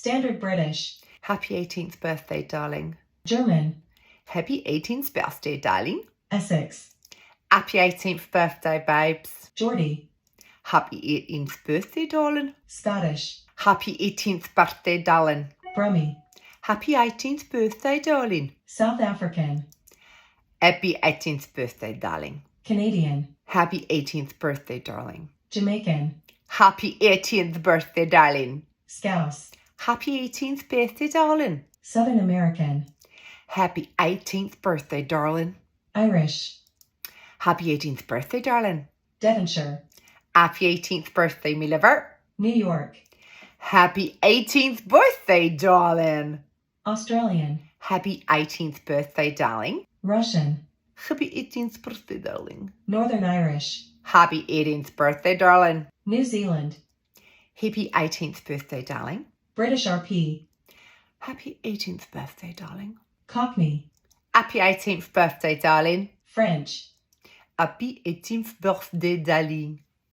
Standard British. Happy 18th birthday, darling. German. Happy 18th birthday, darling. Essex. Happy 18th birthday, babes. Geordie. Happy 18th birthday, darling. Scottish. Happy 18th birthday, darling. Brummie. Happy 18th birthday, darling. South African. Happy 18th birthday, darling. Canadian. Happy 18th birthday, darling. Jamaican. Happy 18th birthday, darling. Scouse. Happy 18th birthday, darling. Southern American. Happy 18th birthday, darling. Irish. Happy 18th birthday, darling. Devonshire. Happy 18th birthday, me lover. New York. Happy 18th birthday, darling. Australian. Happy 18th birthday, darling. Russian. Happy 18th birthday, darling. Northern Irish. Happy 18th birthday, darling. New Zealand. Happy 18th birthday, darling. British RP. Happy 18th birthday, darling. Cockney. Happy 18th birthday, darling. French. Happy 18th birthday, darling.